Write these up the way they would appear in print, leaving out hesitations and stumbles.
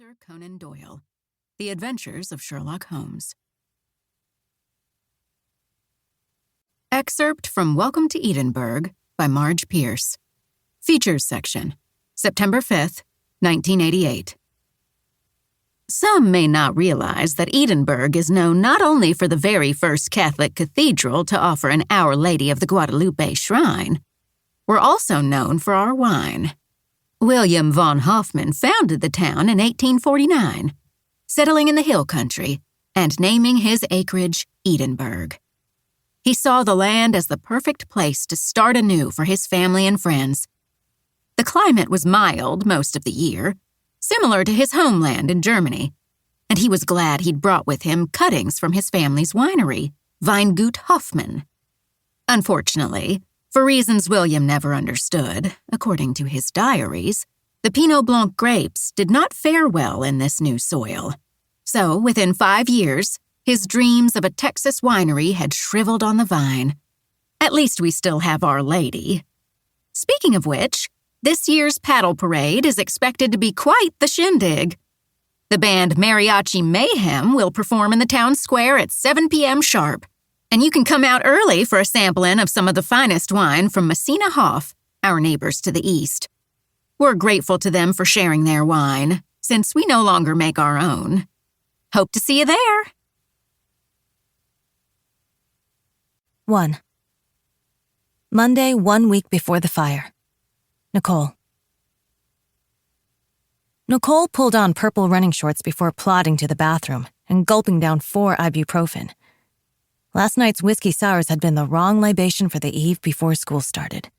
Arthur Conan Doyle, The Adventures of Sherlock Holmes. Excerpt from Welcome to Edenberg by Marge Pierce. Features section, September 5th, 1988. Some may not realize that Edenberg is known not only for the very first Catholic cathedral to offer an Our Lady of the Guadalupe shrine. We're also known for our wine. William von Hoffman founded the town in 1849, settling in the hill country and naming his acreage Edenberg. He saw the land as the perfect place to start anew for his family and friends. The climate was mild most of the year, similar to his homeland in Germany, and he was glad he'd brought with him cuttings from his family's winery, Weingut Hoffman. Unfortunately, for reasons William never understood, according to his diaries, the Pinot Blanc grapes did not fare well in this new soil. So, within 5 years, his dreams of a Texas winery had shriveled on the vine. At least we still have Our Lady. Speaking of which, this year's paddle parade is expected to be quite the shindig. The band Mariachi Mayhem will perform in the town square at 7 p.m. sharp, and you can come out early for a sampling of some of the finest wine from Messina Hoff, our neighbors to the east. We're grateful to them for sharing their wine, since we no longer make our own. Hope to see you there. 1. Monday, 1 week before the fire. Nichole. Nichole pulled on purple running shorts before plodding to the bathroom and gulping down 4 ibuprofen. Last night's whiskey sours had been the wrong libation for the eve before school started.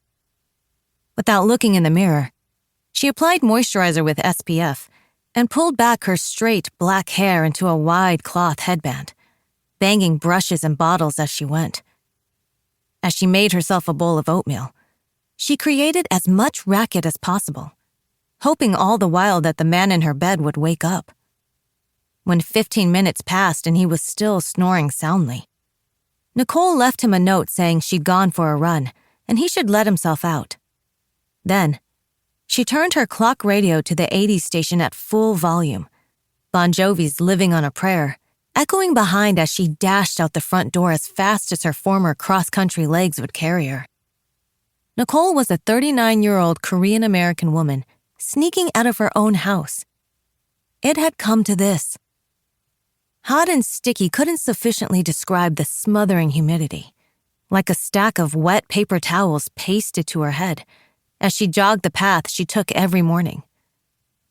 Without looking in the mirror, she applied moisturizer with SPF and pulled back her straight black hair into a wide cloth headband, banging brushes and bottles as she went. As she made herself a bowl of oatmeal, she created as much racket as possible, hoping all the while that the man in her bed would wake up. When 15 minutes passed and he was still snoring soundly, Nichole left him a note saying she'd gone for a run and he should let himself out. Then, she turned her clock radio to the 80s station at full volume, Bon Jovi's Living on a Prayer, echoing behind as she dashed out the front door as fast as her former cross-country legs would carry her. Nichole was a 39-year-old Korean-American woman sneaking out of her own house. It had come to this. Hot and sticky couldn't sufficiently describe the smothering humidity, like a stack of wet paper towels pasted to her head, as she jogged the path she took every morning,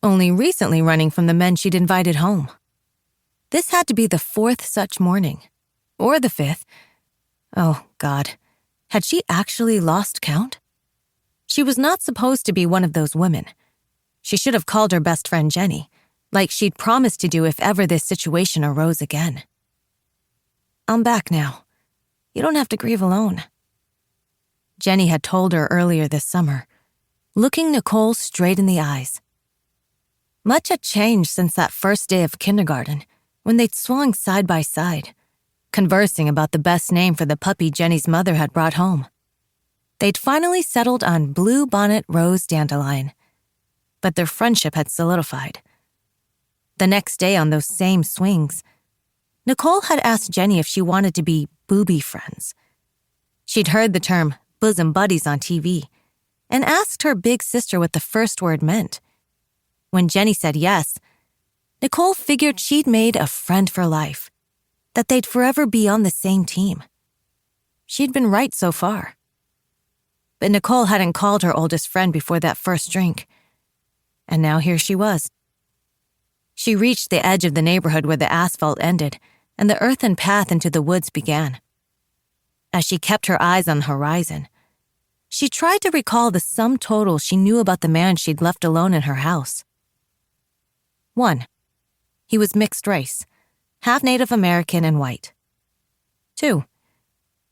only recently running from the men she'd invited home. This had to be the 4th such morning, or the 5th. Oh, God, had she actually lost count? She was not supposed to be one of those women. She should have called her best friend Jenny, like she'd promised to do if ever this situation arose again. I'm back now. You don't have to grieve alone. Jenny had told her earlier this summer, looking Nichole straight in the eyes. Much had changed since that first day of kindergarten, when they'd swung side by side, conversing about the best name for the puppy Jenny's mother had brought home. They'd finally settled on Blue Bonnet Rose Dandelion, but their friendship had solidified. The next day on those same swings, Nichole had asked Jenny if she wanted to be booby friends. She'd heard the term bosom buddies on TV and asked her big sister what the first word meant. When Jenny said yes, Nichole figured she'd made a friend for life, that they'd forever be on the same team. She'd been right so far. But Nichole hadn't called her oldest friend before that first drink, and now here she was. She reached the edge of the neighborhood where the asphalt ended and the earthen path into the woods began. As she kept her eyes on the horizon, she tried to recall the sum total she knew about the man she'd left alone in her house. 1. He was mixed race, half Native American and white. 2.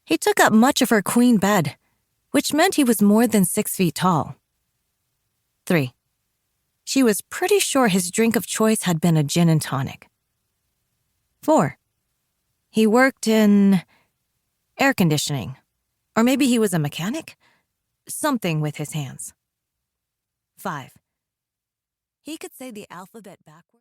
He took up much of her queen bed, which meant he was more than 6 feet tall. 3. She was pretty sure his drink of choice had been a gin and tonic. 4. He worked in air conditioning, or maybe he was a mechanic? Something with his hands. 5. He could say the alphabet backwards.